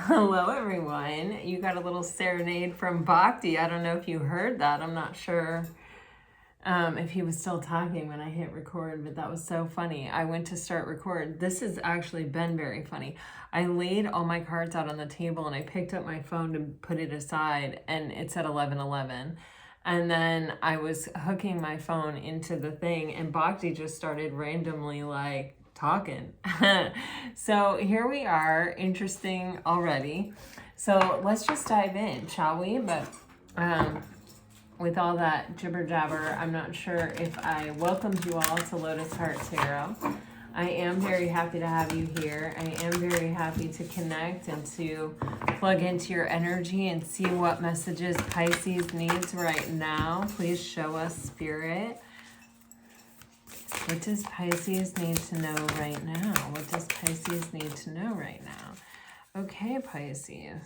Hello, everyone. You got a little serenade from Bhakti. I don't know if you heard that. I'm not sure if he was still talking when I hit record, but that was so funny. I went to start record. This has actually been very funny. I laid all my cards out on the table and I picked up my phone to put it aside, and it said 11:11. And then I was hooking my phone into the thing, and Bhakti just started randomly like talking. So here we are, interesting already. So let's just dive in, shall we? But with all that jibber jabber, I'm not sure if I welcomed you all to Lotus Heart Tarot. I am very happy to have you here. I am very happy to connect and to plug into your energy and see what messages Pisces needs right now. Please show us, Spirit. What does Pisces need to know right now? What does Pisces need to know right now? Okay, Pisces.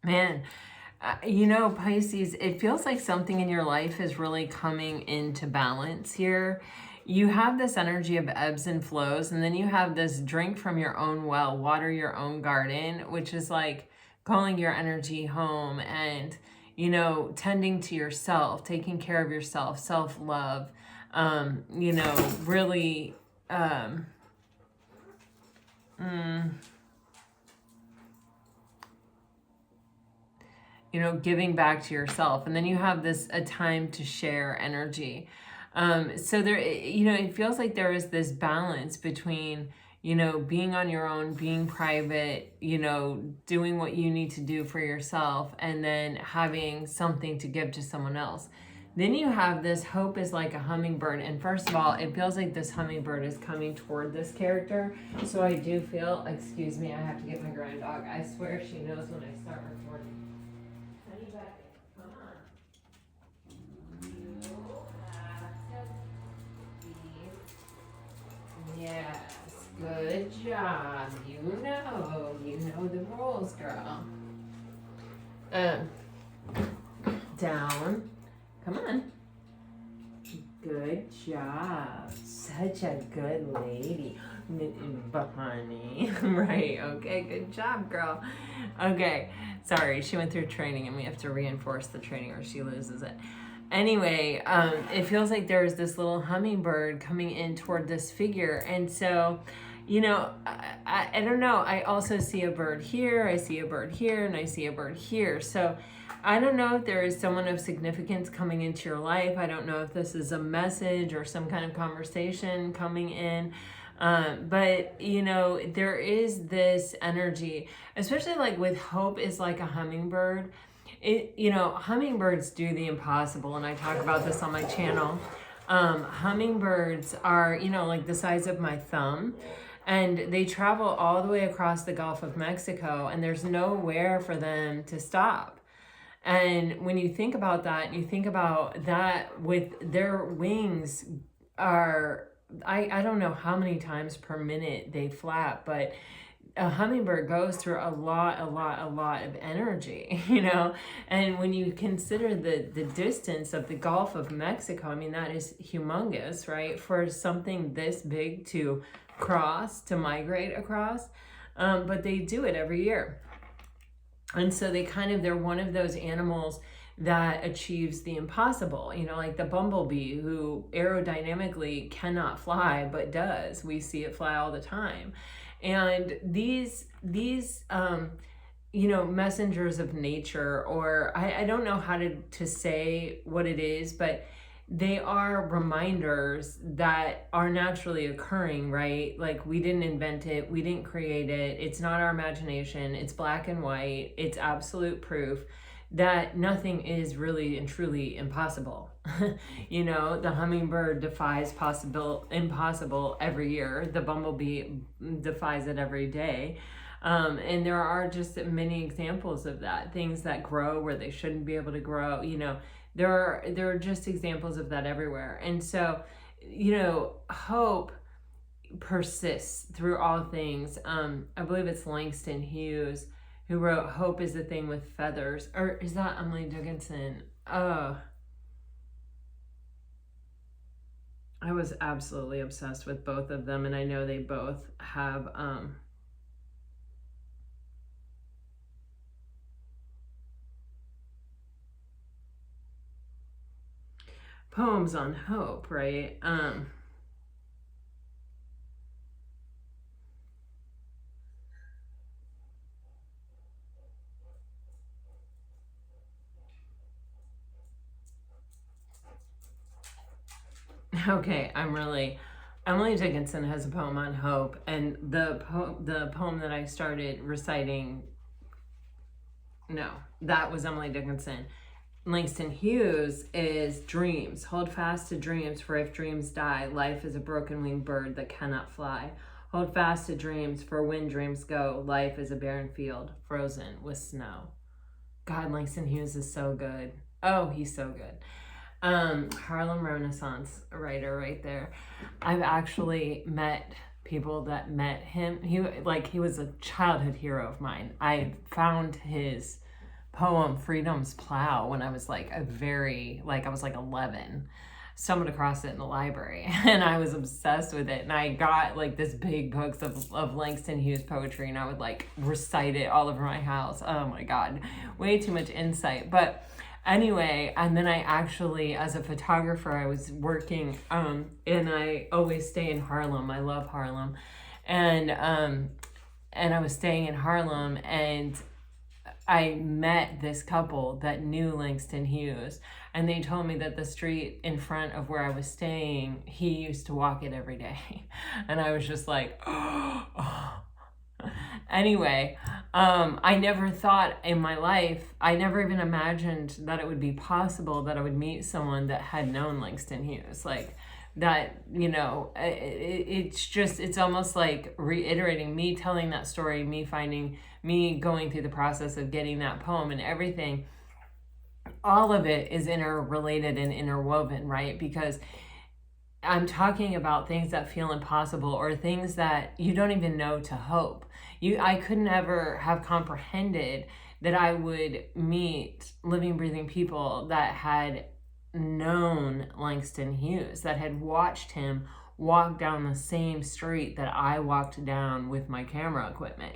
Man, you know, Pisces, it feels like something in your life is really coming into balance here. You have this energy of ebbs and flows, and then you have this drink from your own well, water your own garden, which is like calling your energy home and, you know, tending to yourself, taking care of yourself, self-love, you know, really, you know, giving back to yourself. And then you have this, a time to share energy. So there, you know, it feels like there is this balance between, you know, being on your own, being private, you know, doing what you need to do for yourself, and then having something to give to someone else. Then you have this hope is like a hummingbird. And first of all, it feels like this hummingbird is coming toward this character. So I do feel, excuse me, I have to get my grand dog. I swear she knows when I start recording. Honey Bucket, come on. You have to be. Yes, good job. You know the rules, girl. Down. Come on. Good job. Such a good lady. Honey. Right. Okay. Good job, girl. Okay. Sorry. She went through training and we have to reinforce the training or she loses it. Anyway, it feels like there's this little hummingbird coming in toward this figure. And so, you know, I don't know. I also see a bird here. I see a bird here and I see a bird here. So I don't know if there is someone of significance coming into your life. I don't know if this is a message or some kind of conversation coming in. But, you know, there is this energy, especially like with hope is like a hummingbird. You know, hummingbirds do the impossible. And I talk about this on my channel. Hummingbirds are, you know, like the size of my thumb. And they travel all the way across the Gulf of Mexico. And there's nowhere for them to stop. And when you think about that, you think about that with their wings are, I don't know how many times per minute they flap, but a hummingbird goes through a lot of energy, you know? And when you consider the distance of the Gulf of Mexico, I mean, that is humongous, right? For something this big to cross, to migrate across, but they do it every year. And so they're one of those animals that achieves the impossible, you know, like the bumblebee who aerodynamically cannot fly, but does. We see it fly all the time. And these you know, messengers of nature, or I don't know how to say what it is, but they are reminders that are naturally occurring, right? Like we didn't invent it, we didn't create it, it's not our imagination, it's black and white, it's absolute proof that nothing is really and truly impossible. You know, the hummingbird defies impossible every year, the bumblebee defies it every day. And there are just many examples of that, things that grow where they shouldn't be able to grow, you know. There are just examples of that everywhere. And so hope persists through all things. I believe it's Langston Hughes who wrote Hope is a Thing with Feathers. Or is that Emily Dickinson? Oh, I was absolutely obsessed with both of them, and I know they both have poems on hope, right? Okay, Emily Dickinson has a poem on hope, and the poem that I started reciting, no, that was Emily Dickinson. Langston Hughes is dreams. Hold fast to dreams, for if dreams die, life is a broken winged bird that cannot fly. Hold fast to dreams, for when dreams go, life is a barren field frozen with snow. God, Langston Hughes is so good. Oh, he's so good. Harlem Renaissance writer right there. I've actually met people that met him. He was a childhood hero of mine. I found his poem Freedom's Plow when I was I was 11. Stumbled across it in the library and I was obsessed with it, and I got this big books of Langston Hughes poetry, and I would recite it all over my house. Oh my God, way too much insight. But anyway, and then I actually, as a photographer, I was working and I always stay in Harlem. I love Harlem. And I was staying in Harlem, and I met this couple that knew Langston Hughes, and they told me that the street in front of where I was staying, he used to walk it every day. And I was just like, oh. Anyway, I never thought in my life, I never even imagined that it would be possible that I would meet someone that had known Langston Hughes. That, it's almost like reiterating me telling that story, me going through the process of getting that poem and everything. All of it is interrelated and interwoven, right? Because I'm talking about things that feel impossible, or things that you don't even know to hope. I couldn't ever have comprehended that I would meet living, breathing people that had known Langston Hughes, that had watched him walk down the same street that I walked down with my camera equipment,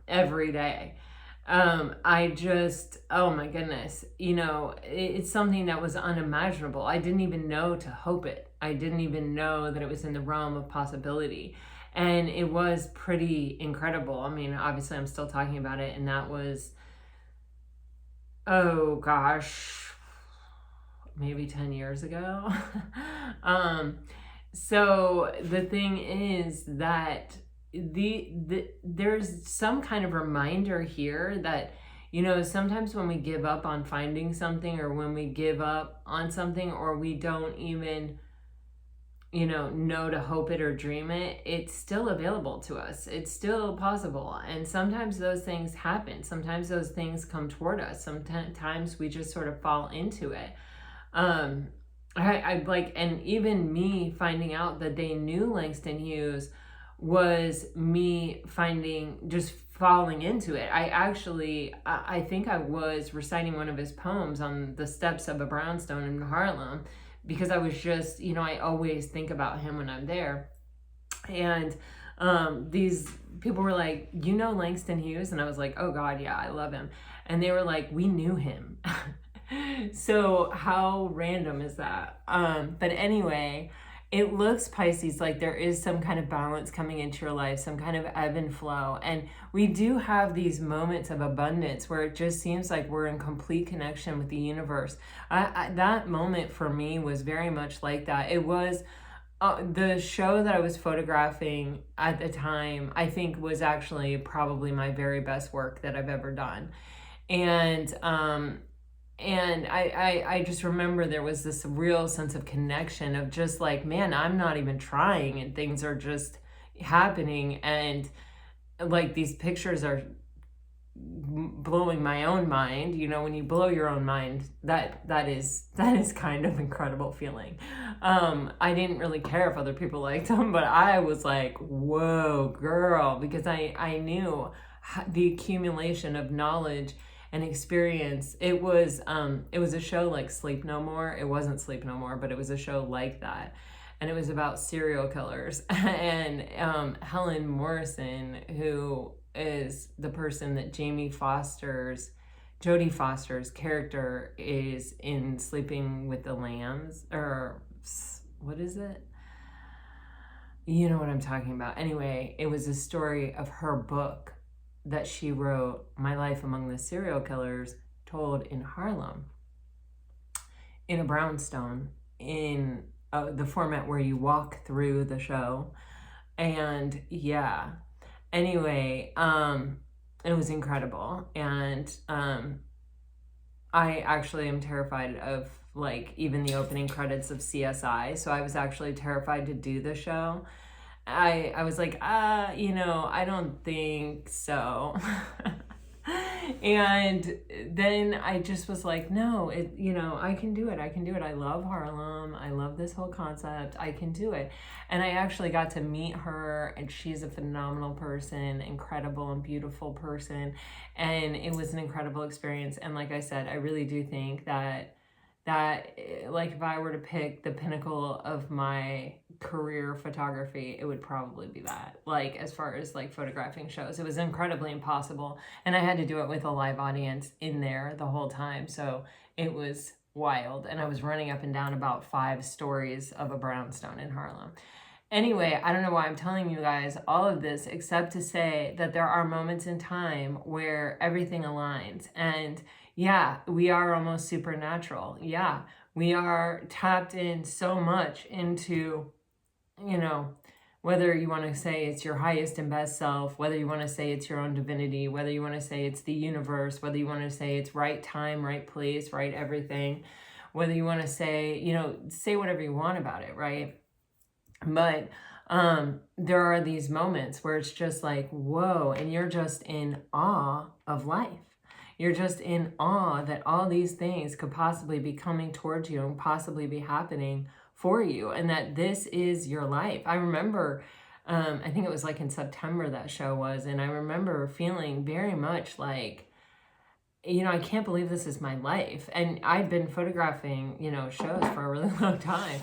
every day. Oh my goodness, it's something that was unimaginable. I didn't even know to hope it. I didn't even know that it was in the realm of possibility. And it was pretty incredible. I mean, obviously I'm still talking about it, and that was, oh gosh, maybe 10 years ago. So the thing is that there's some kind of reminder here that, sometimes when we give up on finding something, or when we give up on something, or we don't even, know to hope it or dream it, it's still available to us. It's still possible. And sometimes those things happen. Sometimes those things come toward us. Sometimes we just sort of fall into it. And even me finding out that they knew Langston Hughes was me just falling into it. I think I was reciting one of his poems on the steps of a brownstone in Harlem, because I was just, I always think about him when I'm there. And these people were like, Langston Hughes? And I was like, oh God, yeah, I love him. And they were like, we knew him. So how random is that? But anyway, it looks, Pisces, like there is some kind of balance coming into your life, some kind of ebb and flow. And we do have these moments of abundance where it just seems like we're in complete connection with the universe. That moment for me was very much like that. It was the show that I was photographing at the time, I think was actually probably my very best work that I've ever done. And I just remember there was this real sense of connection of just man, I'm not even trying, and things are just happening. And these pictures are blowing my own mind. You know, when you blow your own mind, that is kind of incredible feeling. I didn't really care if other people liked them, but I was like, whoa, girl, because I knew the accumulation of knowledge and experience. It was a show like Sleep No More. It wasn't Sleep No More, but it was a show like that. And it was about serial killers. And Helen Morrison, who is the person that Jodie Foster's character is in Sleeping with the Lambs, or what is it? You know what I'm talking about. Anyway, it was a story of her book that she wrote, My Life Among the Serial Killers, told in Harlem, in a brownstone, in the format where you walk through the show. And yeah, anyway, it was incredible. And I actually am terrified of like even the opening credits of CSI. So I was actually terrified to do the show. I was like, I don't think so. And then I just was like, no, I can do it. I can do it. I love Harlem. I love this whole concept. I can do it. And I actually got to meet her, and she's a phenomenal person, incredible and beautiful person. And it was an incredible experience. And like I said, I really do think that like if I were to pick the pinnacle of my career photography, it would probably be that. Like as far as like photographing shows, it was incredibly impossible, and I had to do it with a live audience in there the whole time, so it was wild. And I was running up and down about 5 stories of a brownstone in Harlem. Anyway, I don't know why I'm telling you guys all of this except to say that there are moments in time where everything aligns. And yeah, we are almost supernatural. Yeah, we are tapped in so much into, whether you want to say it's your highest and best self, whether you want to say it's your own divinity, whether you want to say it's the universe, whether you want to say it's right time, right place, right everything, whether you want to say, say whatever you want about it, right? But there are these moments where it's just like, whoa, and you're just in awe of life. You're just in awe that all these things could possibly be coming towards you and possibly be happening for you, and that this is your life. I remember, I think it was like in September that show was, and I remember feeling very much like, I can't believe this is my life. And I'd been photographing, shows for a really long time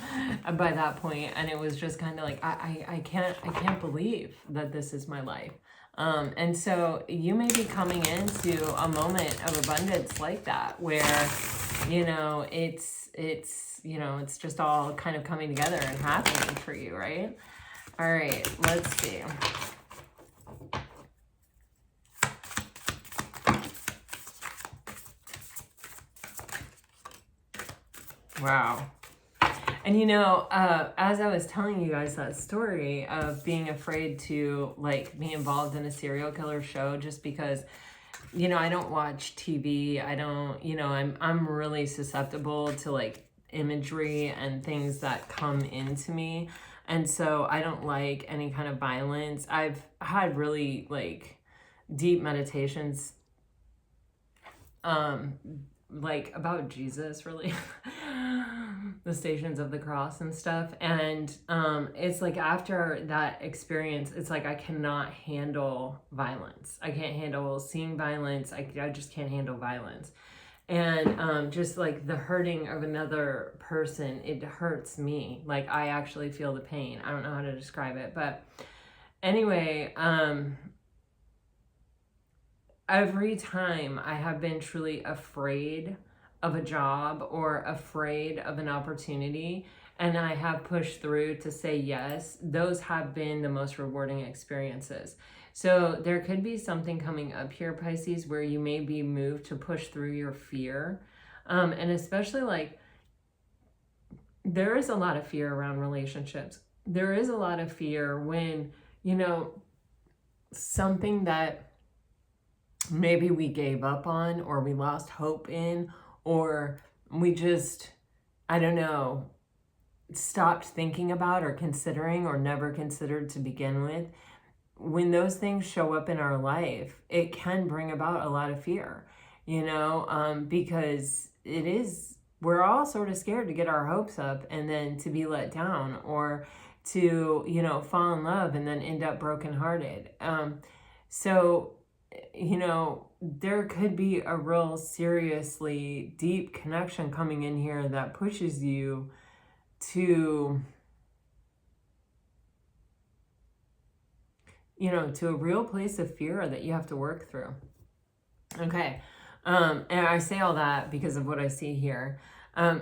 by that point. And it was just kind of like, I can't believe that this is my life. And so you may be coming into a moment of abundance like that, where, it's just all kind of coming together and happening for you, right? All right, let's see. Wow. And as I was telling you guys that story of being afraid to like be involved in a serial killer show, just because, I don't watch TV. I don't, I'm really susceptible to like imagery and things that come into me. And so I don't like any kind of violence. I've had really like deep meditations, like about Jesus, really. The Stations of the Cross and stuff. And it's like after that experience, it's like I cannot handle violence. I can't handle seeing violence. I just can't handle violence. And just like the hurting of another person, it hurts me. Like I actually feel the pain. I don't know how to describe it. But anyway, every time I have been truly afraid of a job or afraid of an opportunity, and I have pushed through to say yes, those have been the most rewarding experiences. So there could be something coming up here, Pisces, where you may be moved to push through your fear. And especially like, there is a lot of fear around relationships. There is a lot of fear when, something that maybe we gave up on, or we lost hope in, or we just, I don't know, stopped thinking about or considering or never considered to begin with. when those things show up in our life, it can bring about a lot of fear, because we're all sort of scared to get our hopes up and then to be let down, or to, fall in love and then end up brokenhearted. So, there could be a real seriously deep connection coming in here that pushes you to, to a real place of fear that you have to work through. Okay. And I say all that because of what I see here.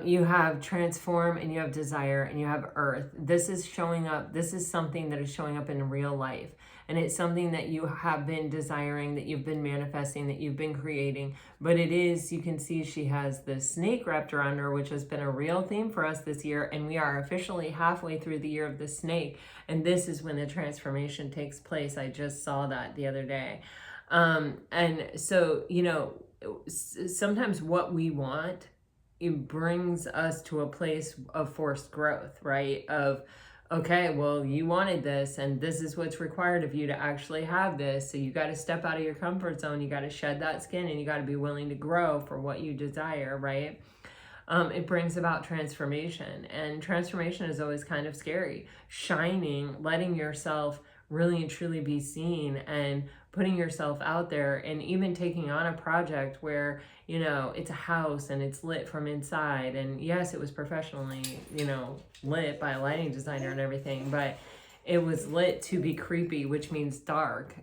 You have transform, and you have desire, and you have earth. This is showing up. This is something that is showing up in real life. And it's something that you have been desiring, that you've been manifesting, that you've been creating. But it is, you can see she has the snake wrapped around her, which has been a real theme for us this year. And we are officially halfway through the year of the snake. And this is when the transformation takes place. I just saw that the other day. And so, sometimes what we want, it brings us to a place of forced growth, right? Of, okay, well, you wanted this, and this is what's required of you to actually have this. So you got to step out of your comfort zone. You got to shed that skin, and you got to be willing to grow for what you desire, right? It brings about transformation, and transformation is always kind of scary. Shining, letting yourself really and truly be seen, and putting yourself out there, and even taking on a project where, it's a house and it's lit from inside. And yes, it was professionally, lit by a lighting designer and everything, but it was lit to be creepy, which means dark,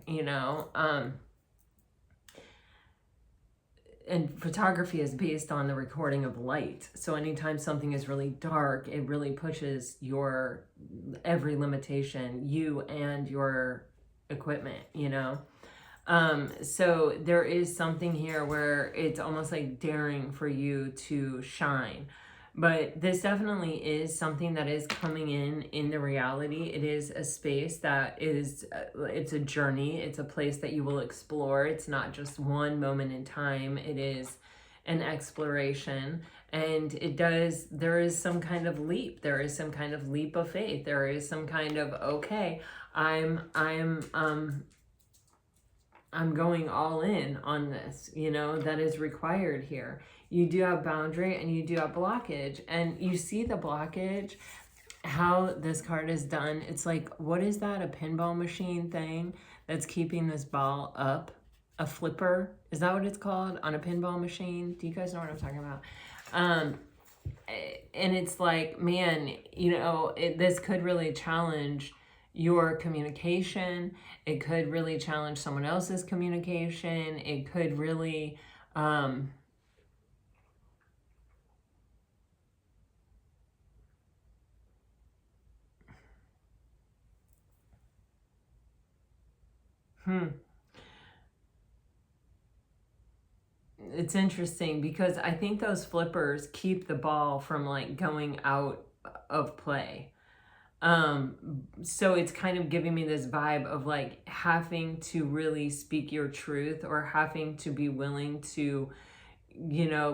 and photography is based on the recording of light. So anytime something is really dark, it really pushes your every limitation, you and your equipment, So there is something here where it's almost like daring for you to shine. But this definitely is something that is coming in the reality. It is a space that is, it's a journey. It's a place that you will explore. It's not just one moment in time. It is an exploration. And there is some kind of leap. There is some kind of leap of faith. There is some kind of, okay, I'm going all in on this, that is required here. You do have boundary, and you do have blockage, and you see the blockage, how this card is done. It's like, what is that? A pinball machine thing that's keeping this ball up? A flipper? Is that what it's called on a pinball machine? Do you guys know what I'm talking about? And it's like, man, this could really challenge your communication. It could really challenge someone else's communication. It could really, It's interesting because I think those flippers keep the ball from like going out of play. So it's kind of giving me this vibe of like having to really speak your truth, or having to be willing to,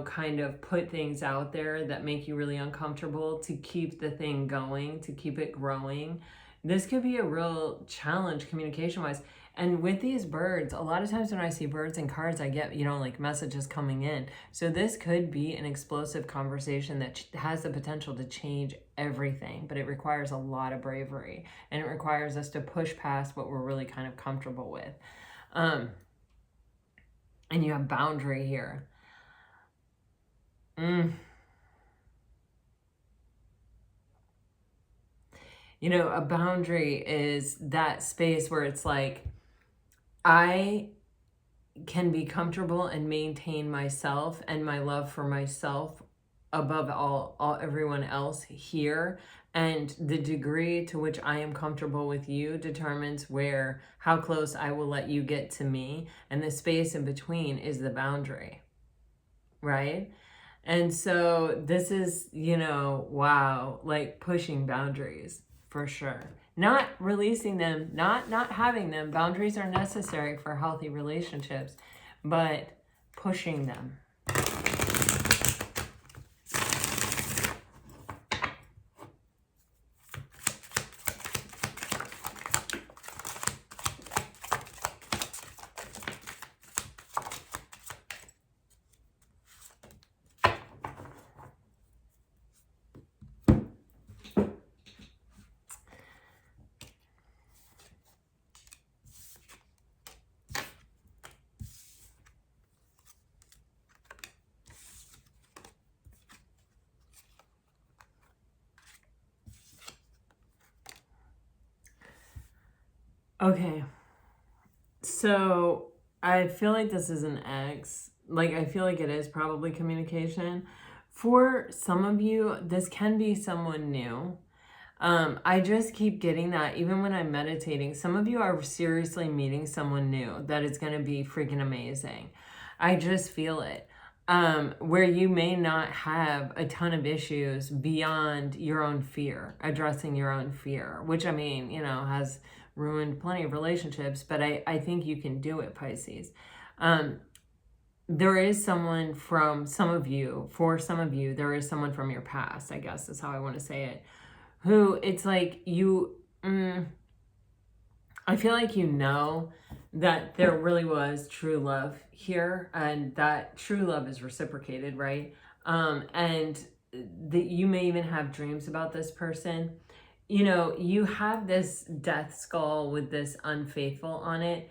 kind of put things out there that make you really uncomfortable to keep the thing going, to keep it growing. This could be a real challenge communication wise. And with these birds, a lot of times when I see birds and cards, I get, like messages coming in. So this could be an explosive conversation that has the potential to change everything, but it requires a lot of bravery, and it requires us to push past what we're really kind of comfortable with. And you have boundary here. A boundary is that space where it's like, I can be comfortable and maintain myself and my love for myself above all everyone else here. And the degree to which I am comfortable with you determines how close I will let you get to me. And the space in between is the boundary, right? And so this is, wow, like pushing boundaries for sure. Not releasing them, not having them. Boundaries are necessary for healthy relationships, but pushing them. Okay. So I feel like this is an X. Like, I feel like it is probably communication. For some of you, this can be someone new. I just keep getting that even when I'm meditating. Some of you are seriously meeting someone new that is going to be freaking amazing. I just feel it. Where you may not have a ton of issues beyond your own fear, addressing your own fear, which I mean, has ruined plenty of relationships, but I think you can do it, Pisces. There is someone from some of you, for some of you, there is someone from your past, I guess is how I want to say it, who it's like you, I feel like that there really was true love here, and that true love is reciprocated, right? And that you may even have dreams about this person. You have this death skull with this unfaithful on it.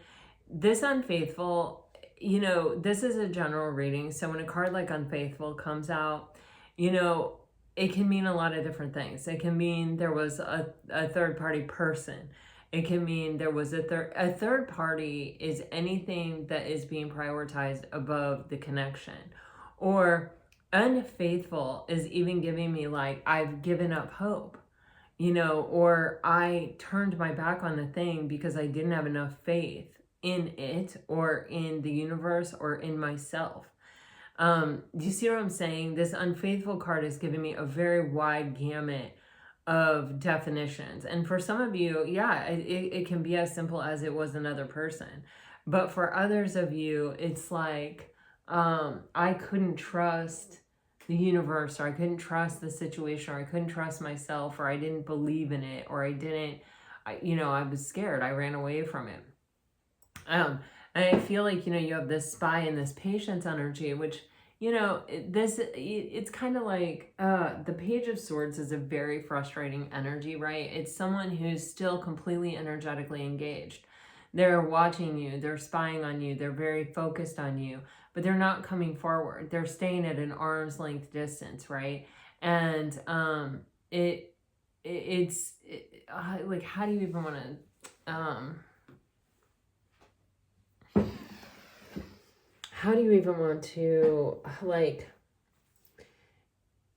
This unfaithful, this is a general reading. So when a card like unfaithful comes out, it can mean a lot of different things. It can mean there was a third party person. It can mean there was a third party is anything that is being prioritized above the connection. Or unfaithful is even giving me like, I've given up hope, or I turned my back on the thing because I didn't have enough faith in it or in the universe or in myself. Do you see what I'm saying? This unfaithful card is giving me a very wide gamut of definitions. And for some of you, yeah, it can be as simple as it was another person. But for others of you, it's like, I couldn't trust the universe, or I couldn't trust the situation, or I couldn't trust myself, or I didn't believe in it, or I was scared. I ran away from it. And I feel like, you have this spy and this patience energy, which, it's kind of like the Page of Swords is a very frustrating energy, right? It's someone who's still completely energetically engaged. They're watching you, they're spying on you, they're very focused on you, but they're not coming forward. They're staying at an arm's length distance, right? And it's like, how do you even want to... how do you even want to, like,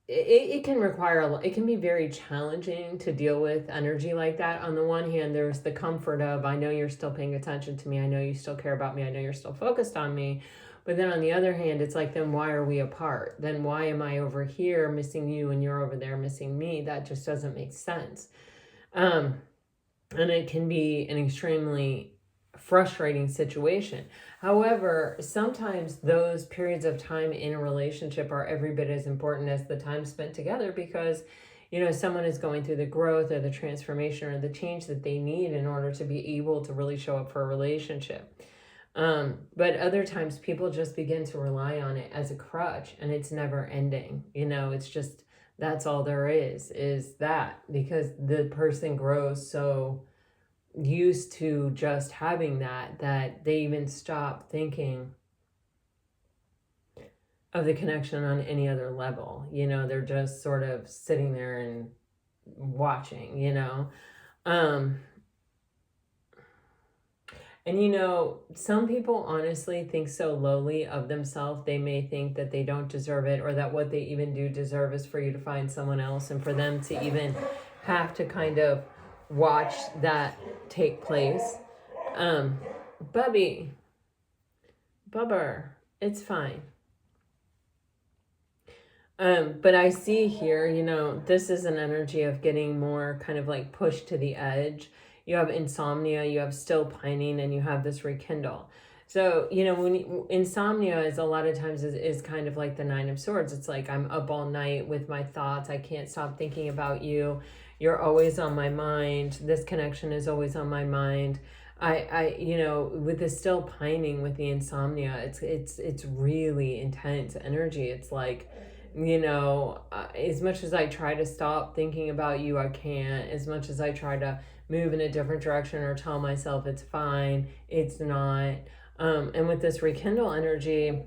it can require a lot. It can be very challenging to deal with energy like that. On the one hand, there's the comfort of, I know you're still paying attention to me. I know you still care about me. I know you're still focused on me. But then on the other hand, it's like, then why are we apart? Then why am I over here missing you and you're over there missing me? That just doesn't make sense. And it can be an extremely frustrating situation. However, sometimes those periods of time in a relationship are every bit as important as the time spent together, because someone is going through the growth or the transformation or the change that they need in order to be able to really show up for a relationship. But other times people just begin to rely on it as a crutch, and it's never ending. It's just, that's all there is that, because the person grows so used to just having that they even stop thinking of the connection on any other level. They're just sort of sitting there and watching, and some people honestly think so lowly of themselves, they may think that they don't deserve it, or that what they even do deserve is for you to find someone else, and for them to even have to kind of watch that take place. Bubber, it's fine. But I see here, this is an energy of getting more kind of like pushed to the edge. You have insomnia, you have still pining, and you have this rekindle. So, when insomnia is a lot of times is kind of like the Nine of Swords. It's like, I'm up all night with my thoughts. I can't stop thinking about you. You're always on my mind. This connection is always on my mind. I with the still pining, with the insomnia, it's really intense energy. It's like, as much as I try to stop thinking about you, I can't. As much as I try to move in a different direction or tell myself it's fine, it's not. And with this rekindle energy,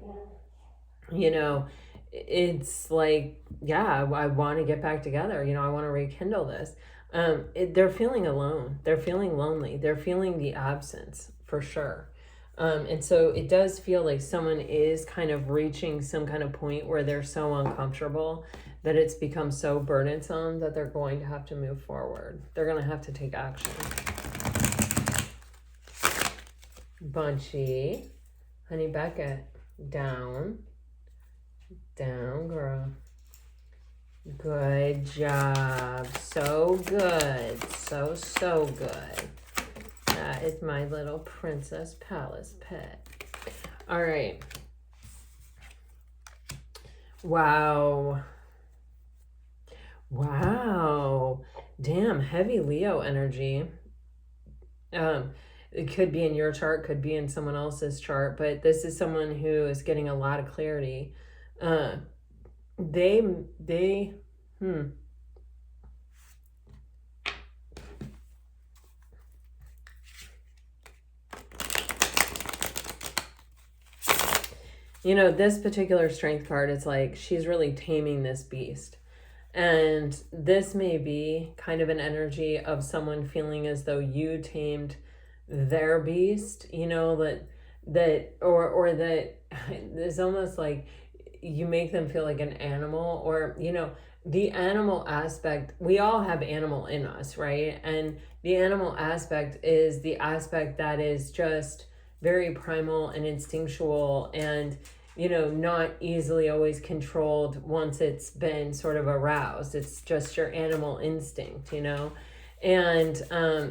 it's like, yeah, I want to get back together. You know, I want to rekindle this. They're feeling alone. They're feeling lonely. They're feeling the absence for sure. And so it does feel like someone is kind of reaching some kind of point where they're so uncomfortable that it's become so burdensome that they're going to have to move forward. They're going to have to take action. Bunchy. Honey Beckett. Down. Down, girl. Good job. So good. So good. That is my little Princess Palace pet. All right. Wow. Wow. Damn, heavy Leo energy. It could be in your chart, could be in someone else's chart, but this is someone who is getting a lot of clarity. You know, this particular strength card, it's like she's really taming this beast. And this may be kind of an energy of someone feeling as though you tamed their beast, you know, that it's almost like you make them feel like an animal, or, you know, the animal aspect, we all have animal in us, right? And the animal aspect is the aspect that is just very primal and instinctual and, you know, not easily always controlled once it's been sort of aroused. It's just your animal instinct, you know? And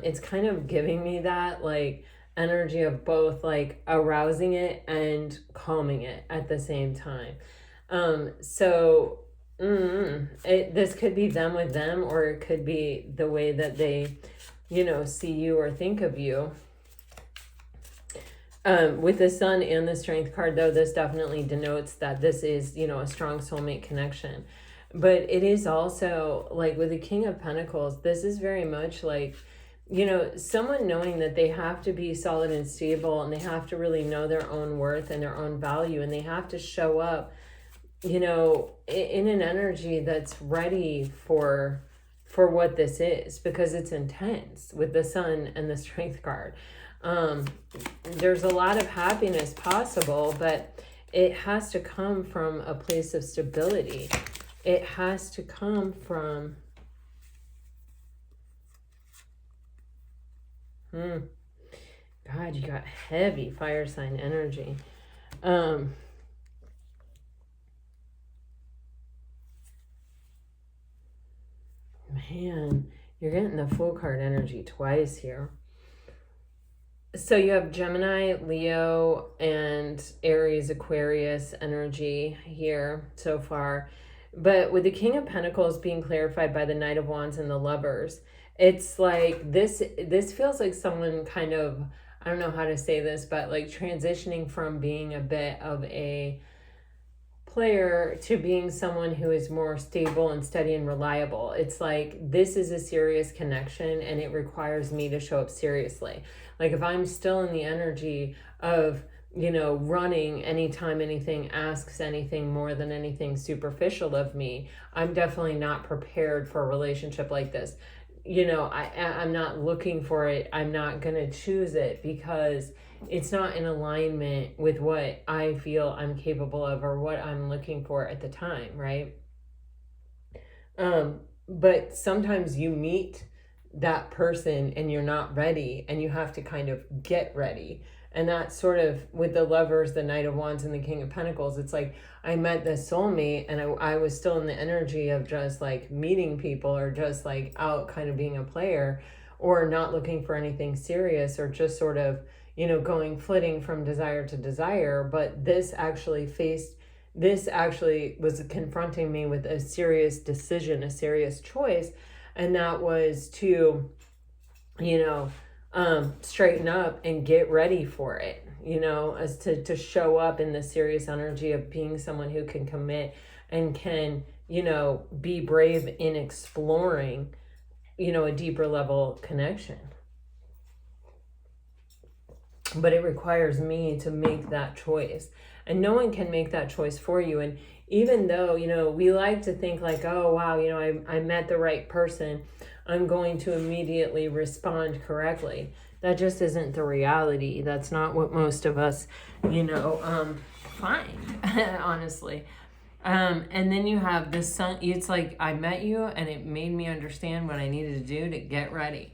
it's kind of giving me that like energy of both like arousing it and calming it at the same time. This could be them with them, or it could be the way that they, you know, see you or think of you. With the Sun and the Strength card, though, this definitely denotes that this is, you know, a strong soulmate connection. But it is also, like, with the King of Pentacles, this is very much like, you know, someone knowing that they have to be solid and stable, and they have to really know their own worth and their own value, and they have to show up, you know, in an energy that's ready for what this is, because it's intense with the Sun and the Strength card. There's a lot of happiness possible, but it has to come from a place of stability. It has to come from God, you got heavy fire sign energy. Man, you're getting the full card energy twice here. So you have Gemini, Leo, and Aries, Aquarius energy here so far. But with the King of Pentacles being clarified by the Knight of Wands and the Lovers, it's like this feels like someone kind of, I don't know how to say this, but like transitioning from being a bit of a player to being someone who is more stable and steady and reliable. It's like, this is a serious connection and it requires me to show up seriously. Like if I'm still in the energy of, you know, running anytime anything asks anything more than anything superficial of me, I'm definitely not prepared for a relationship like this. You know, I'm not looking for it. I'm not going to choose it because it's not in alignment with what I feel I'm capable of or what I'm looking for at the time, right? But sometimes you meet that person and you're not ready and you have to kind of get ready. And that's sort of with the Lovers, the Knight of Wands and the King of Pentacles. It's like I met this soulmate and I was still in the energy of just like meeting people or just like out kind of being a player or not looking for anything serious or just sort of, you know, going flitting from desire to desire. But this actually was confronting me with a serious decision, a serious choice. And that was to, you know, straighten up and get ready for it, you know, as to show up in the serious energy of being someone who can commit and can, you know, be brave in exploring, you know, a deeper level connection. But it requires me to make that choice. And no one can make that choice for you. And even though, you know, we like to think like, oh, wow, you know, I met the right person, I'm going to immediately respond correctly. That just isn't the reality. That's not what most of us, you know, find, honestly. And then you have the sun. It's like I met you and it made me understand what I needed to do to get ready.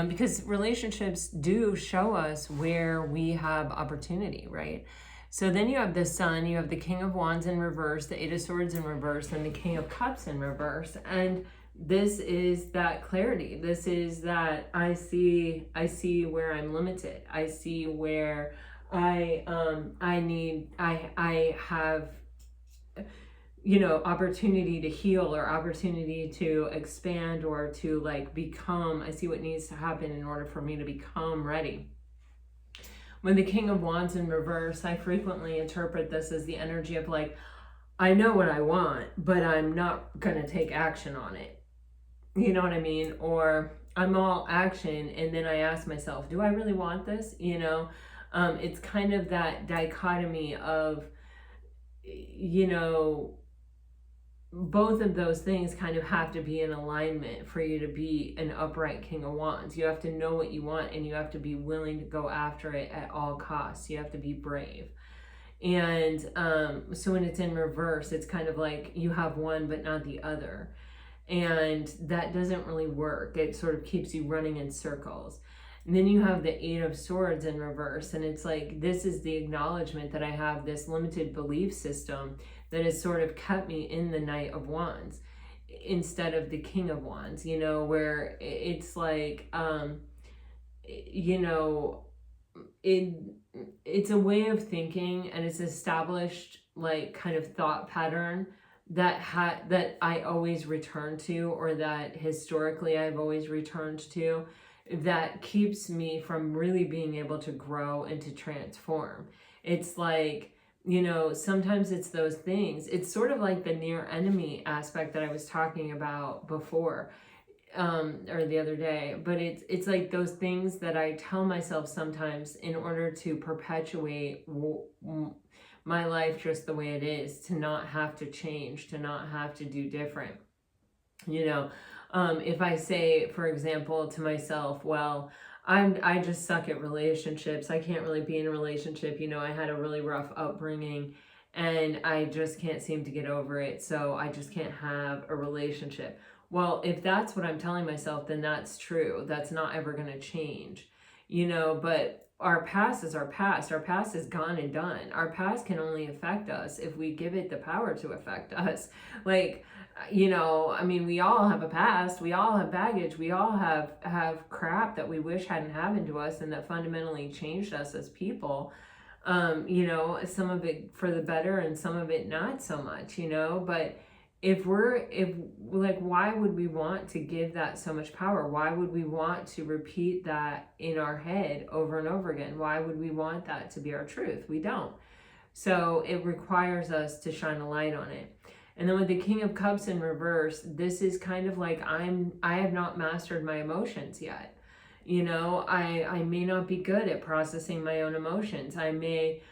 Because relationships do show us where we have opportunity, right? So then you have the sun, you have the King of Wands in reverse, the Eight of Swords in reverse, and the King of Cups in reverse. And this is that clarity. This is that I see where I'm limited. I see where I have, you know, opportunity to heal or opportunity to expand or to like become. I see what needs to happen in order for me to become ready. When the King of Wands in reverse, I frequently interpret this as the energy of like, I know what I want, but I'm not going to take action on it. You know what I mean? Or I'm all action and then I ask myself, do I really want this? You know, it's kind of that dichotomy of, you know, both of those things kind of have to be in alignment for you to be an upright King of Wands. You have to know what you want and you have to be willing to go after it at all costs. You have to be brave. And so when it's in reverse, it's kind of like you have one but not the other. And that doesn't really work. It sort of keeps you running in circles. And then you have the Eight of Swords in reverse. And it's like, this is the acknowledgement that I have this limited belief system that has sort of kept me in the Knight of Wands instead of the King of Wands, you know, where it's like, you know, it's a way of thinking and it's established like kind of thought pattern that I always return to, or that historically I've always returned to, that keeps me from really being able to grow and to transform. It's like, you know, sometimes it's those things. It's sort of like the near enemy aspect that I was talking about before, or the other day. But it's like those things that I tell myself sometimes in order to perpetuate my life just the way it is, to not have to change, to not have to do different. You know, if I say, for example, to myself, well, I just suck at relationships. I can't really be in a relationship. You know, I had a really rough upbringing and I just can't seem to get over it. So I just can't have a relationship. Well, if that's what I'm telling myself, then that's true. That's not ever going to change, you know, but our past is our past. Our past is gone and done. Our past can only affect us if we give it the power to affect us. Like, you know, I mean, we all have a past, we all have baggage, we all have crap that we wish hadn't happened to us and that fundamentally changed us as people. You know, some of it for the better and some of it not so much, you know, but if like, why would we want to give that so much power? Why would we want to repeat that in our head over and over again? Why would we want that to be our truth? We don't. So it requires us to shine a light on it. And then with the King of Cups in reverse, this is kind of like I have not mastered my emotions yet. You know, I may not be good at processing my own emotions. I may,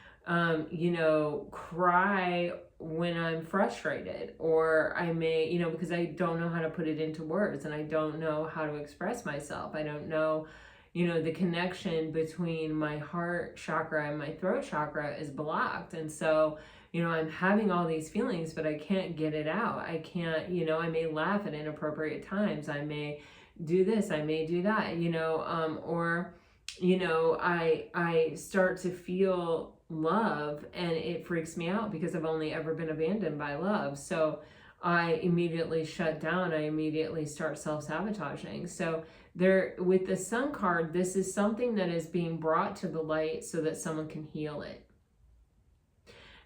you know, cry when I'm frustrated, or I may, you know, because I don't know how to put it into words and I don't know how to express myself. I don't know, you know, the connection between my heart chakra and my throat chakra is blocked. And so, you know, I'm having all these feelings, but I can't get it out. I can't, you know, I may laugh at inappropriate times. I may do this, I may do that, you know, or, you know, I start to feel love and it freaks me out because I've only ever been abandoned by love. So I immediately shut down. I immediately start self-sabotaging. So there, with the Sun card, this is something that is being brought to the light so that someone can heal it.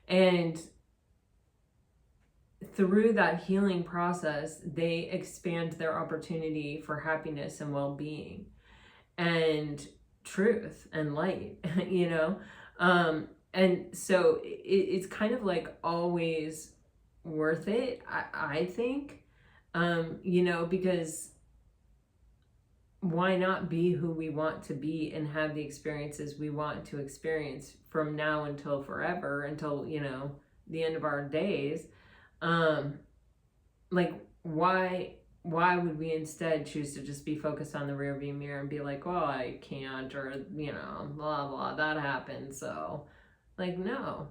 And through that healing process, they expand their opportunity for happiness and well-being and truth and light, you know? And so it's kind of like always worth it, I think, you know, because why not be who we want to be and have the experiences we want to experience from now until forever, until, you know, the end of our days. Like, why would we instead choose to just be focused on the rearview mirror and be like, well, I can't, or, you know, blah, blah, that happened. So, like, no.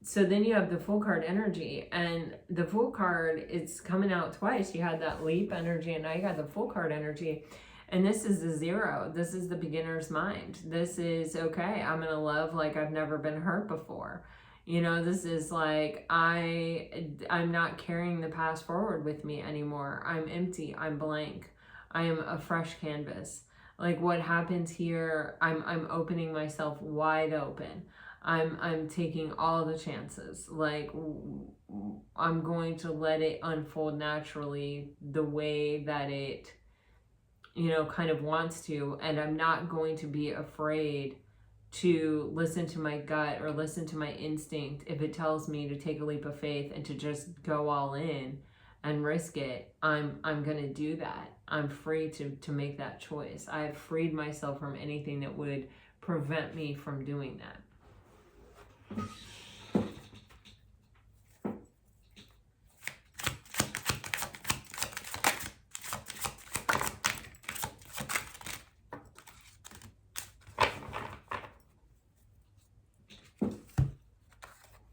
So then you have the Fool card energy, and the Fool card, it's coming out twice. You had that Leap energy, and now you got the Fool card energy. And this is the 0. This is the beginner's mind. This is, okay, I'm going to love like I've never been hurt before. You know, this is like, I'm not carrying the past forward with me anymore. I'm empty. I'm blank. I am a fresh canvas. Like, what happens here, I'm opening myself wide open. I'm taking all the chances. Like, I'm going to let it unfold naturally the way that it, you know, kind of wants to. And I'm not going to be afraid to listen to my gut or listen to my instinct if it tells me to take a leap of faith and to just go all in and risk it. I'm going to do that. I'm free to make that choice. I've freed myself from anything that would prevent me from doing that.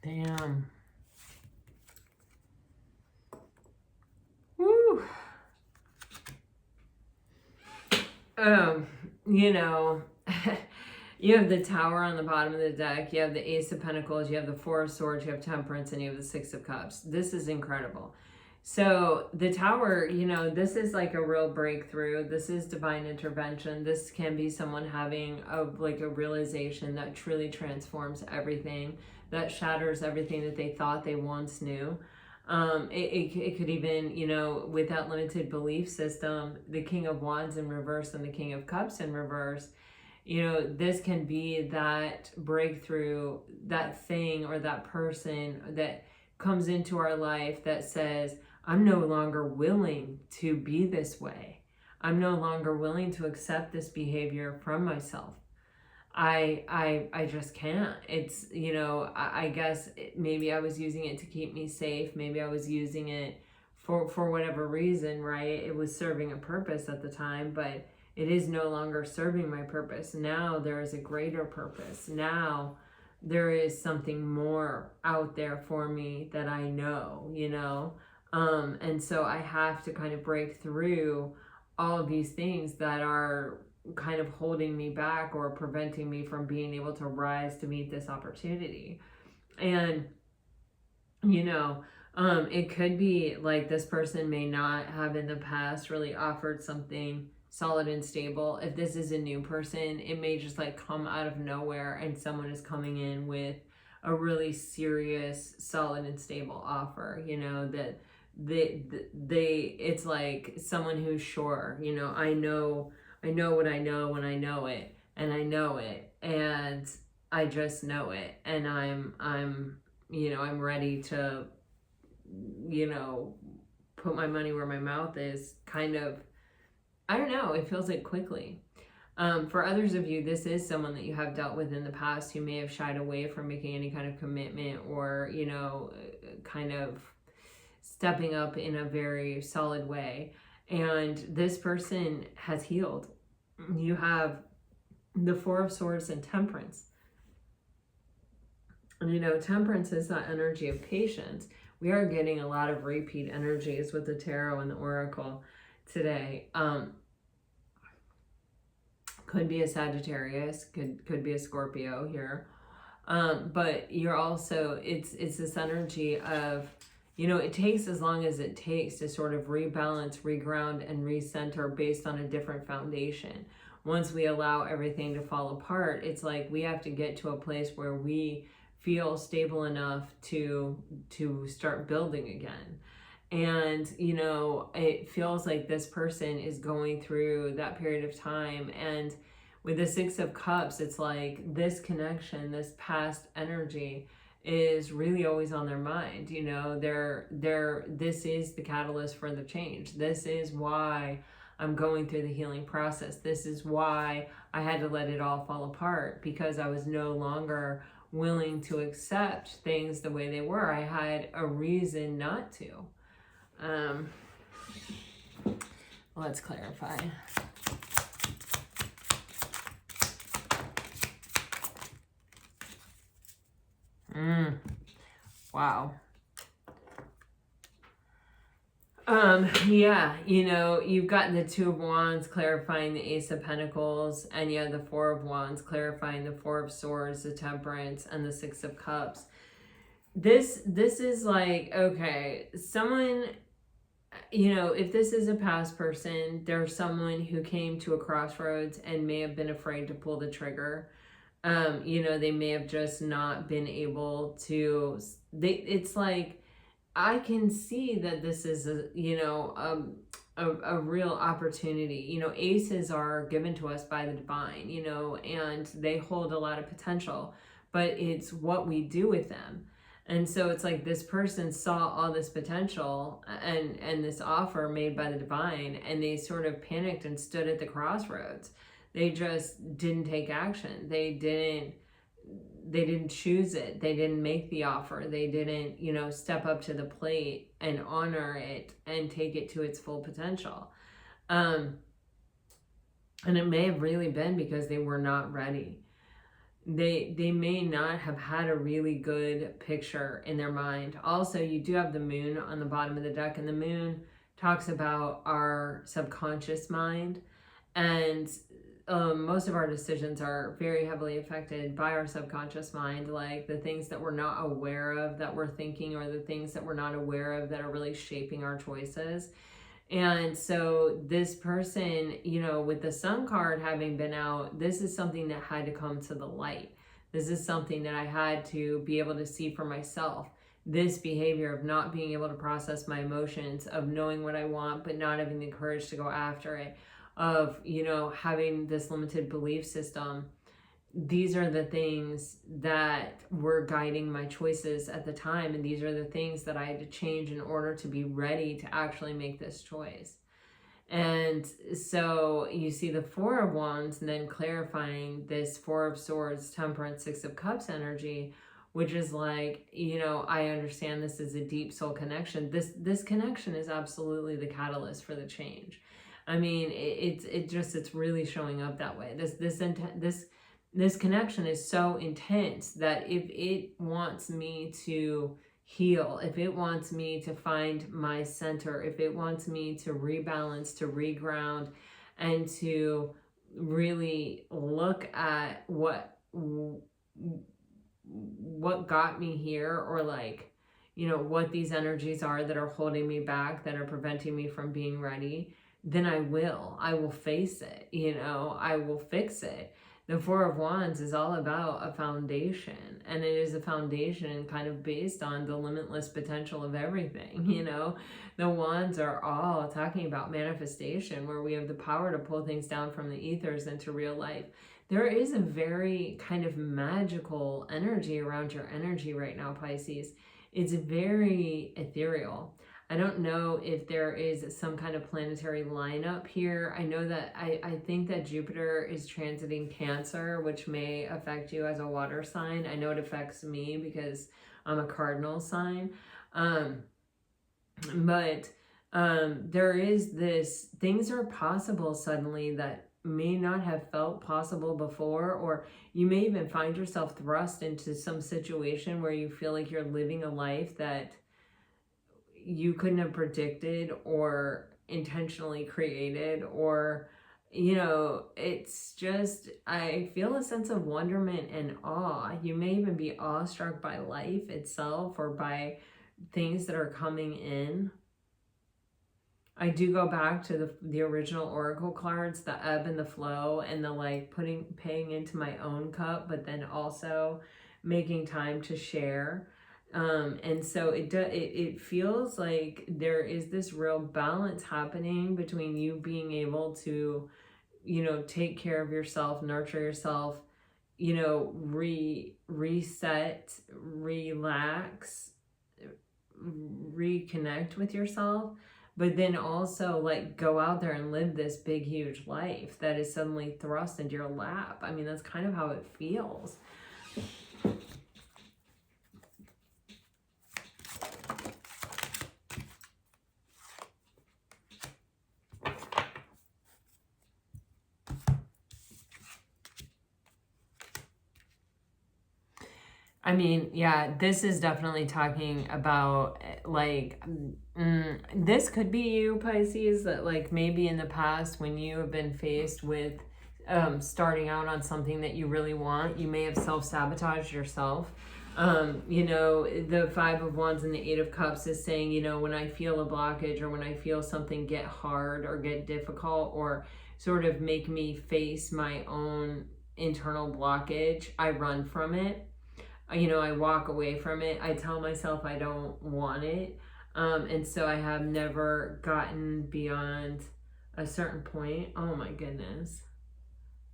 Damn. Woo. You know, you have the Tower on the bottom of the deck, you have the Ace of Pentacles, you have the Four of Swords, you have Temperance, and you have the Six of Cups. This is incredible. So the Tower, you know, this is like a real breakthrough. This is divine intervention. This can be someone having a realization that truly transforms everything, that shatters everything that they thought they once knew. It could even, you know, with that limited belief system, the King of Wands in reverse and the King of Cups in reverse, you know, this can be that breakthrough, that thing or that person that comes into our life that says, I'm no longer willing to be this way. I'm no longer willing to accept this behavior from myself. I just can't. It's, you know, I guess maybe I was using it to keep me safe. Maybe I was using it for whatever reason, right? It was serving a purpose at the time, but it is no longer serving my purpose. Now there is a greater purpose. Now there is something more out there for me that I know, you know? And so I have to kind of break through all of these things that are kind of holding me back or preventing me from being able to rise to meet this opportunity. And, you know, it could be like this person may not have in the past really offered something solid and stable. If this is a new person, it may just like come out of nowhere and someone is coming in with a really serious, solid and stable offer, you know, that it's like someone who's sure, you know, I know what I know when I know it, and I know it, and I just know it, and I'm you know, I'm ready to, you know, put my money where my mouth is, kind of. I don't know, it feels like quickly. For others of you, this is someone that you have dealt with in the past who may have shied away from making any kind of commitment or, you know, kind of stepping up in a very solid way. And this person has healed. You have the Four of Swords and Temperance. And, you know, Temperance is that energy of patience. We are getting a lot of repeat energies with the Tarot and the Oracle today. Could be a Sagittarius, could be a Scorpio here. But you're also, it's this energy of, you know, it takes as long as it takes to sort of rebalance, reground, and recenter based on a different foundation. Once we allow everything to fall apart, it's like we have to get to a place where we feel stable enough to start building again. And, you know, it feels like this person is going through that period of time. And with the Six of Cups, it's like this connection, this past energy is really always on their mind. You know, this is the catalyst for the change. This is why I'm going through the healing process. This is why I had to let it all fall apart, because I was no longer willing to accept things the way they were. I had a reason not to. Let's clarify. Wow. Yeah, you know, you've got the Two of Wands clarifying the Ace of Pentacles, and you have the Four of Wands clarifying the Four of Swords, the Temperance, and the Six of Cups. This is like, okay, someone, you know, if this is a past person, there's someone who came to a crossroads and may have been afraid to pull the trigger. You know, they may have just not been able to, it's like, I can see that this is a, you know, a real opportunity. You know, aces are given to us by the divine, you know, and they hold a lot of potential, but it's what we do with them. And so it's like this person saw all this potential and this offer made by the divine, and they sort of panicked and stood at the crossroads. They just didn't take action. They didn't choose it. They didn't make the offer. They didn't, you know, step up to the plate and honor it and take it to its full potential. And it may have really been because they were not ready. They may not have had a really good picture in their mind. Also, you do have the moon on the bottom of the deck, and the moon talks about our subconscious mind, and most of our decisions are very heavily affected by our subconscious mind, like the things that we're not aware of that we're thinking, or the things that we're not aware of that are really shaping our choices. And so this person, you know, with the Sun card having been out, this is something that had to come to the light. This is something that I had to be able to see for myself. This behavior of not being able to process my emotions, of knowing what I want but not having the courage to go after it, of, you know, having this limited belief system. These are the things that were guiding my choices at the time, and these are the things that I had to change in order to be ready to actually make this choice. And so you see the Four of Wands and then clarifying this Four of Swords, Temperance, Six of Cups energy, which is like, you know, I understand this is a deep soul connection. This connection is absolutely the catalyst for the change. I mean, it's really showing up that way. This connection is so intense that if it wants me to heal, if it wants me to find my center, if it wants me to rebalance, to reground, and to really look at what got me here, or like, you know, what these energies are that are holding me back, that are preventing me from being ready, then I will face it, you know, I will fix it. The Four of Wands is all about a foundation, and it is a foundation kind of based on the limitless potential of everything, you know. The Wands are all talking about manifestation, where we have the power to pull things down from the ethers into real life. There is a very kind of magical energy around your energy right now, Pisces. It's very ethereal. I don't know if there is some kind of planetary lineup here. I know that I think that Jupiter is transiting Cancer, which may affect you as a water sign. I know it affects me because I'm a cardinal sign. But there is this, things are possible suddenly that may not have felt possible before, or you may even find yourself thrust into some situation where you feel like you're living a life that you couldn't have predicted or intentionally created, or, you know, it's just, I feel a sense of wonderment and awe. You may even be awestruck by life itself, or by things that are coming in. I do go back to the original oracle cards, the ebb and the flow, and the like paying into my own cup, but then also making time to share. And so it feels like there is this real balance happening between you being able to, you know, take care of yourself, nurture yourself, you know, reset, relax, reconnect with yourself, but then also like go out there and live this big, huge life that is suddenly thrust into your lap. I mean, that's kind of how it feels. I mean, yeah, this is definitely talking about like, this could be you, Pisces, that like maybe in the past when you have been faced with starting out on something that you really want, you may have self-sabotaged yourself. You know, the Five of Wands and the Eight of Cups is saying, you know, when I feel a blockage or when I feel something get hard or get difficult or sort of make me face my own internal blockage, I run from it. You know, I walk away from it. I tell myself I don't want it. And so I have never gotten beyond a certain point. Oh my goodness.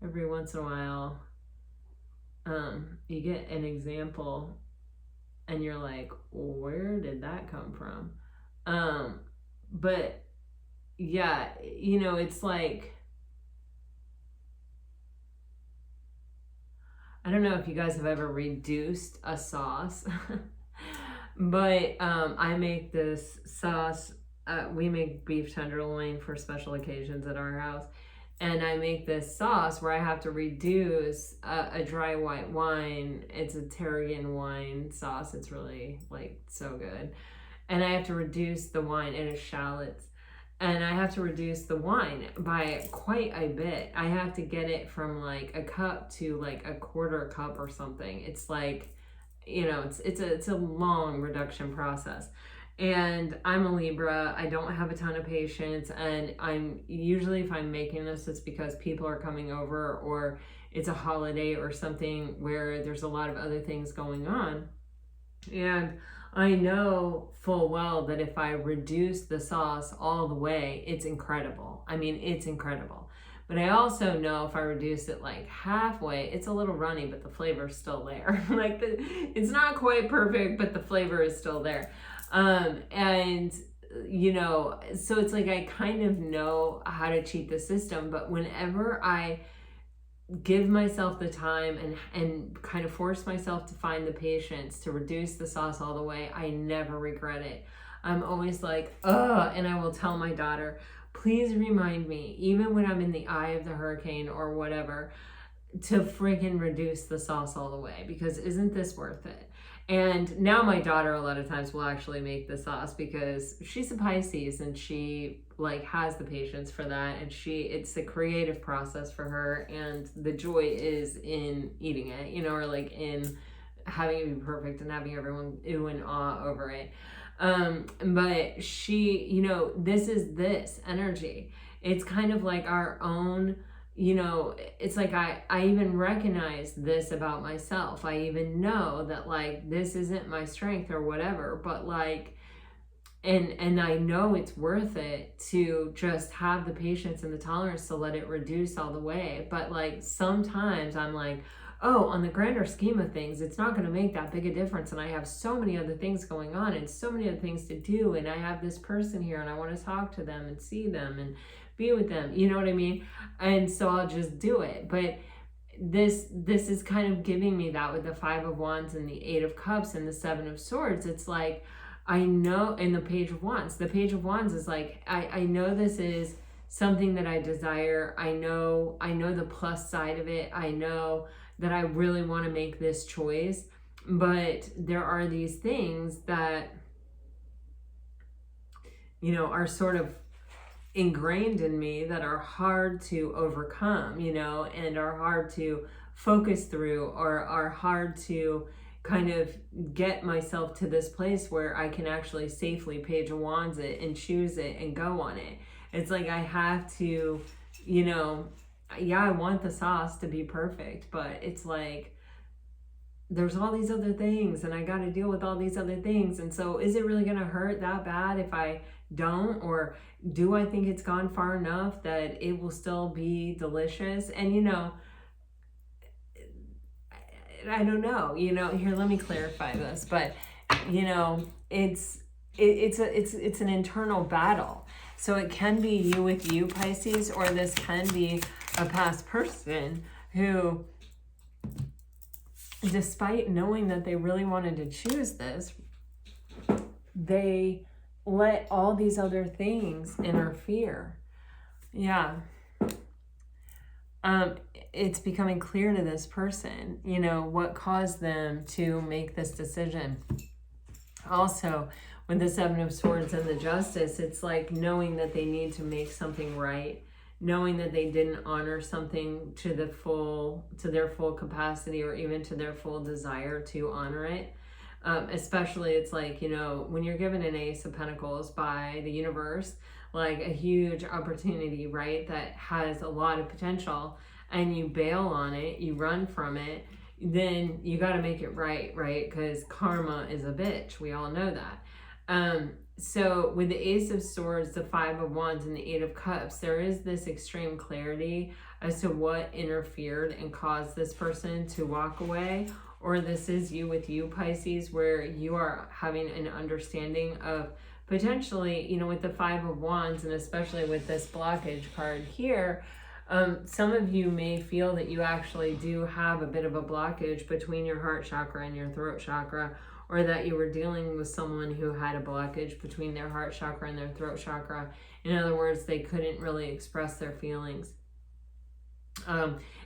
Every once in a while, you get an example and you're like, where did that come from? But yeah, you know, it's like, I don't know if you guys have ever reduced a sauce, but I make this sauce. We make beef tenderloin for special occasions at our house. And I make this sauce where I have to reduce a dry white wine. It's a tarragon wine sauce. It's really like so good. And I have to reduce the wine, and it's shallots. And I have to reduce the wine by quite a bit. I have to get it from like a cup to like a quarter cup or something. It's like, you know, it's a long reduction process. And I'm a Libra. I don't have a ton of patience, and I'm usually, if I'm making this, it's because people are coming over or it's a holiday or something where there's a lot of other things going on. And I know full well that if I reduce the sauce all the way, it's incredible. I mean, it's incredible. But I also know if I reduce it like halfway, it's a little runny, but the flavor is still there. Like it's not quite perfect, but the flavor is still there. And you know, so it's like I kind of know how to cheat the system, but whenever I give myself the time and kind of force myself to find the patience to reduce the sauce all the way, I never regret it. I'm always like, ugh, and I will tell my daughter, please remind me, even when I'm in the eye of the hurricane or whatever, to freaking reduce the sauce all the way, because isn't this worth it? And now my daughter a lot of times will actually make the sauce because she's a Pisces and she like has the patience for that, and it's a creative process for her, and the joy is in eating it, you know, or like in having it be perfect and having everyone ooh and ah over it. But she, you know, this energy. It's kind of like our own, you know, it's like I even recognize this about myself. I even know that like this isn't my strength or whatever, but like, and I know it's worth it to just have the patience and the tolerance to let it reduce all the way. But like sometimes I'm like, oh, on the grander scheme of things, it's not going to make that big a difference. And I have so many other things going on and so many other things to do. And I have this person here and I want to talk to them and see them and be with them. You know what I mean? And so I'll just do it. But this is kind of giving me that with the Five of Wands and the Eight of Cups and the Seven of Swords. It's like, I know, in the Page of Wands, the Page of Wands is like, I know this is something that I desire. I know the plus side of it. I know that I really want to make this choice, but there are these things that, you know, are sort of ingrained in me that are hard to overcome, you know, and are hard to focus through, or are hard to kind of get myself to this place where I can actually safely Page of Wands it and choose it and go on it. It's like I have to, you know, yeah, I want the sauce to be perfect, but it's like there's all these other things and I got to deal with all these other things. And so is it really going to hurt that bad if I don't? Or do I think it's gone far enough that it will still be delicious? And, you know, I don't know, you know, here, let me clarify this, but you know, it's an internal battle. So it can be you with you, Pisces, or this can be a past person who, despite knowing that they really wanted to choose this, they let all these other things interfere. Yeah. it's becoming clear to this person, you know, what caused them to make this decision. Also, with the Seven of Swords and the Justice, it's like knowing that they need to make something right, knowing that they didn't honor something to their full capacity, or even to their full desire to honor it. Especially, it's like, you know, when you're given an Ace of Pentacles by the universe, like a huge opportunity, right, that has a lot of potential, and you bail on it, you run from it, then you got to make it right, because karma is a bitch. We all know that. So with the Ace of Swords, the Five of Wands, and the Eight of Cups, there is this extreme clarity as to what interfered and caused this person to walk away. Or this is you with you, Pisces, where you are having an understanding of potentially, you know, with the Five of Wands, and especially with this blockage card here, some of you may feel that you actually do have a bit of a blockage between your heart chakra and your throat chakra, or that you were dealing with someone who had a blockage between their heart chakra and their throat chakra. In other words, they couldn't really express their feelings.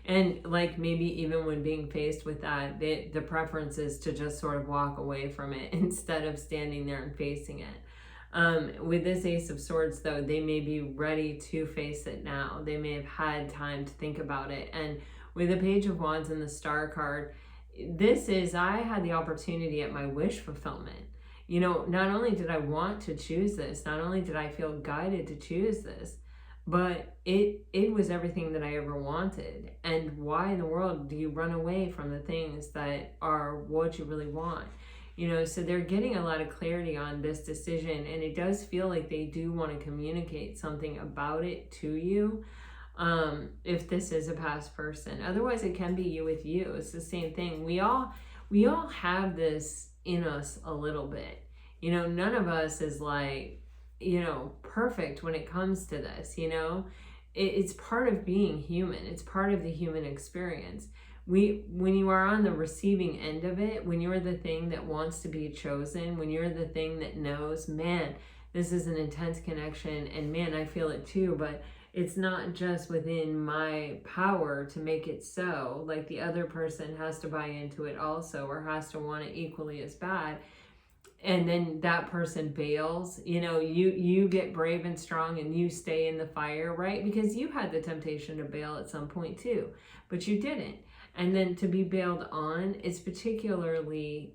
And like maybe even when being faced with that, the preference is to just sort of walk away from it instead of standing there and facing it. With this Ace of Swords, though, they may be ready to face it now. They may have had time to think about it. And with the Page of Wands and the Star card, this is, I had the opportunity at my wish fulfillment. You know, not only did I want to choose this, not only did I feel guided to choose this, but it was everything that I ever wanted. And why in the world do you run away from the things that are what you really want? You know, so they're getting a lot of clarity on this decision, and it does feel like they do want to communicate something about it to you, if this is a past person. Otherwise, it can be you with you. It's the same thing. We all have this in us a little bit. You know, none of us is like, you know, perfect when it comes to this. You know, it's part of being human. It's part of the human experience. When you are on the receiving end of it, when you're the thing that wants to be chosen, when you're the thing that knows, man, this is an intense connection, and man, I feel it too, but it's not just within my power to make it so. Like, the other person has to buy into it also, or has to want it equally as bad. And then that person bails. You know, you get brave and strong and you stay in the fire, right? Because you had the temptation to bail at some point too, but you didn't. And then to be bailed on is particularly,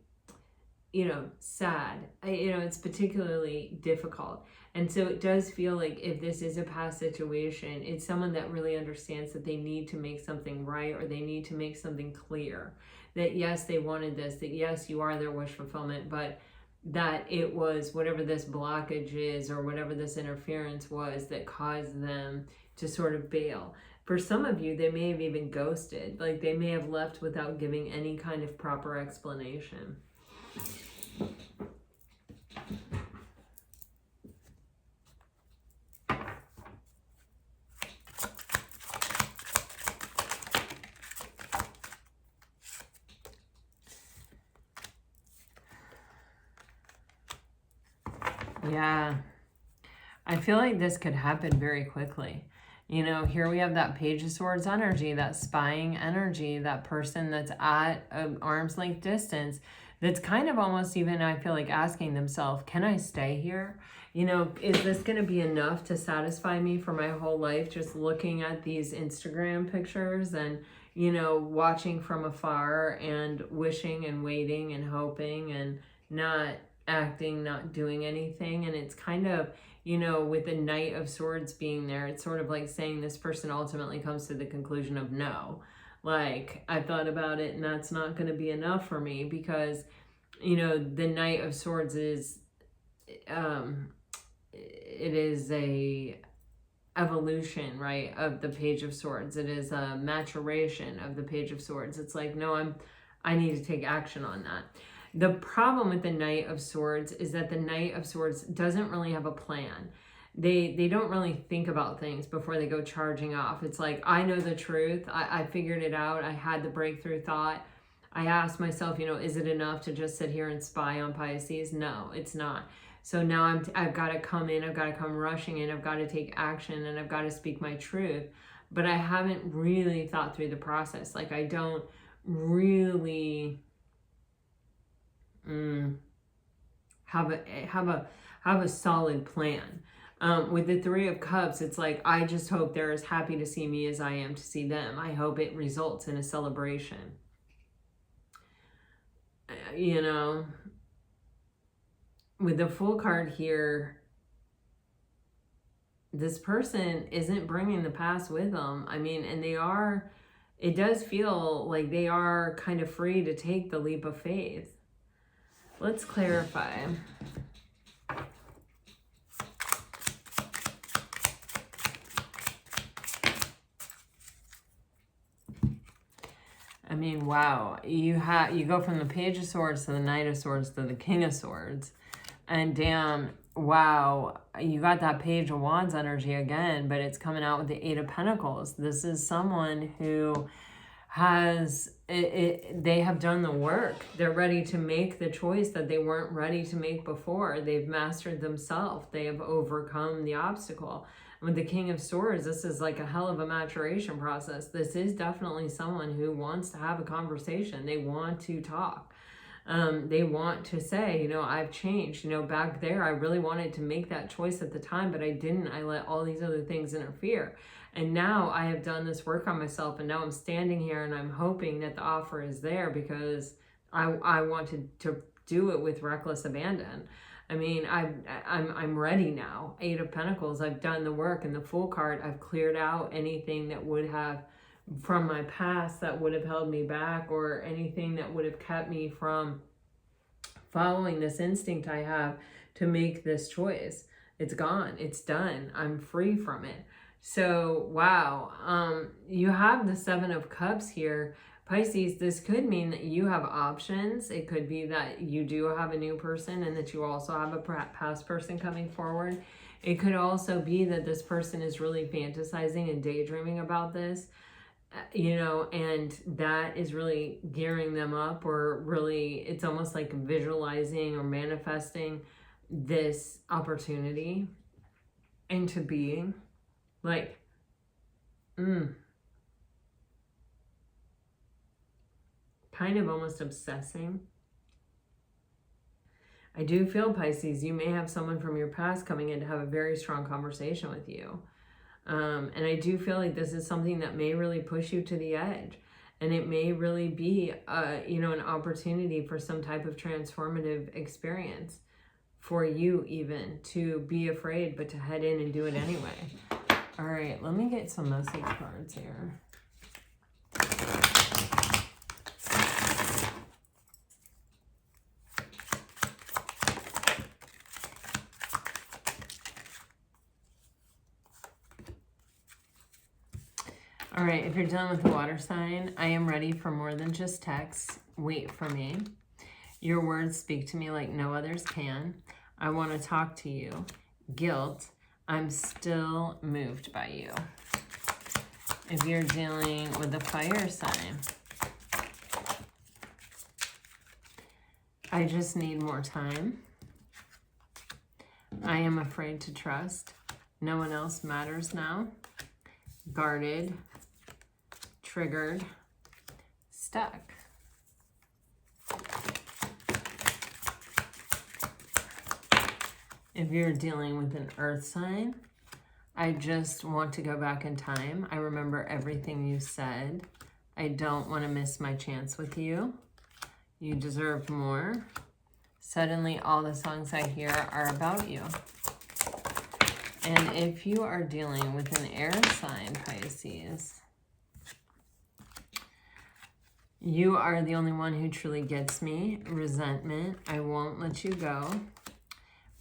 you know, sad. You know, it's particularly difficult. And so it does feel like if this is a past situation, it's someone that really understands that they need to make something right, or they need to make something clear. That yes, they wanted this, that yes, you are their wish fulfillment, but that it was whatever this blockage is, or whatever this interference was, that caused them to sort of bail. For some of you, they may have even ghosted. Like, they may have left without giving any kind of proper explanation. Yeah, I feel like this could happen very quickly. You know, here we have that Page of Swords energy, that spying energy, that person that's at an arm's length distance, that's kind of almost even, I feel like, asking themselves, can I stay here? You know, is this going to be enough to satisfy me for my whole life, just looking at these Instagram pictures and, you know, watching from afar and wishing and waiting and hoping and not acting, not doing anything? And it's kind of, you know, with the Knight of Swords being there, it's sort of like saying this person ultimately comes to the conclusion of no. Like, I thought about it and that's not going to be enough for me, because, you know, the Knight of Swords is, it is a evolution, right, of the Page of Swords. It is a maturation of the Page of Swords. It's like, no, I need to take action on that. The problem with the Knight of Swords is that the Knight of Swords doesn't really have a plan. They don't really think about things before they go charging off. It's like, I know the truth. I figured it out. I had the breakthrough thought. I asked myself, you know, is it enough to just sit here and spy on Pisces? No, it's not. So now I've got to come in. I've got to come rushing in. I've got to take action, and I've got to speak my truth. but I haven't really thought through the process. Like, I don't really have a solid plan. With the Three of Cups, it's like, I just hope they're as happy to see me as I am to see them. I hope it results in a celebration. You know, with the Fool card here, this person isn't bringing the past with them. I mean, and it does feel like they are kind of free to take the leap of faith. Let's clarify. I mean, wow. You go from the Page of Swords to the Knight of Swords to the King of Swords. And damn, wow, you got that Page of Wands energy again, but it's coming out with the Eight of Pentacles. This is someone who has, they have done the work. They're ready to make the choice that they weren't ready to make before. They've mastered themselves. They have overcome the obstacle. With the King of Swords, this is like a hell of a maturation process. This is definitely someone who wants to have a conversation. They want to talk. They want to say, you know, I've changed. You know, back there, I really wanted to make that choice at the time, but I didn't. I let all these other things interfere. And now I have done this work on myself, and now I'm standing here and I'm hoping that the offer is there because I wanted to do it with reckless abandon. I mean, I'm ready now. Eight of Pentacles, I've done the work. And the Fool card, I've cleared out anything that would have, from my past, that would have held me back, or anything that would have kept me from following this instinct I have to make this choice. It's gone. It's done. I'm free from it. So, wow. You have the Seven of Cups here. Pisces, this could mean that you have options. It could be that you do have a new person and that you also have a past person coming forward. It could also be that this person is really fantasizing and daydreaming about this, you know, and that is really gearing them up, or really, it's almost like visualizing or manifesting this opportunity into being. Like, kind of almost obsessing. I do feel, Pisces, you may have someone from your past coming in to have a very strong conversation with you. And I do feel like this is something that may really push you to the edge. And it may really be, you know, an opportunity for some type of transformative experience for you, even to be afraid, but to head in and do it anyway. All right, let me get some message cards here. All right, if you're dealing with a water sign, I am ready for more than just text. Wait for me. Your words speak to me like no others can. I want to talk to you. Guilt, I'm still moved by you. If you're dealing with a fire sign, I just need more time. I am afraid to trust. No one else matters now. Guarded, triggered, stuck. If you're dealing with an earth sign, I just want to go back in time. I remember everything you said. I don't want to miss my chance with you. You deserve more. Suddenly, all the songs I hear are about you. And if you are dealing with an air sign, Pisces, you are the only one who truly gets me. Resentment, I won't let you go.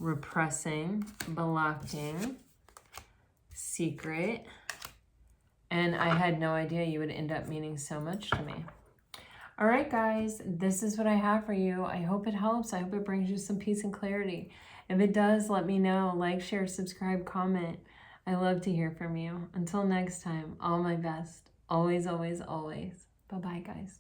Repressing, blocking, secret, and I had no idea you would end up meaning so much to me. All right, guys, this is what I have for you. I hope it helps. I hope it brings you some peace and clarity. If it does, let me know. Like, share, subscribe, comment. I love to hear from you. Until next time, all my best. Always, always, always. Bye-bye, guys.